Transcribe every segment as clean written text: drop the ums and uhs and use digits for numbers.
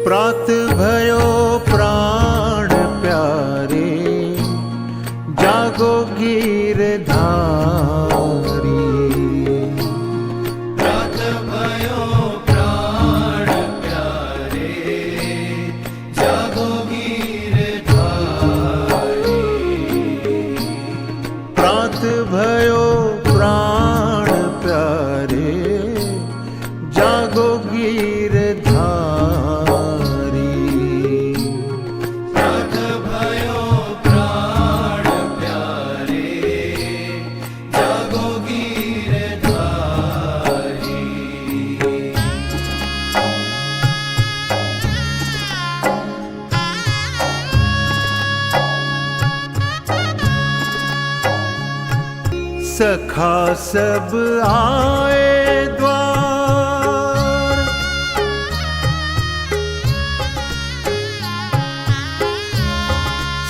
प्रात भयो प्राण प्यारे, जागो गिरधारी। प्रात भयो प्राण प्यारे, जागो गिरधारी। प्रात भयो प्राण प्यारे, जागो गिरधारी। प्रात भयो प्राण प्यारे, जागो गिरधारी। सखा सब आए द्वार,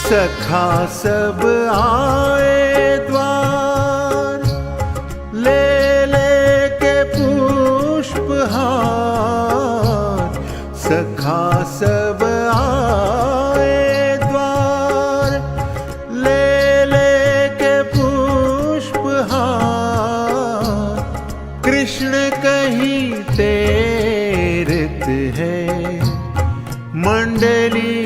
सखा सब आए द्वार, ले ले के पुष्पहार। सखा सब आए द्वार, ले ले के पुष्पहार। कृष्ण कहीं तेरत है, मंडली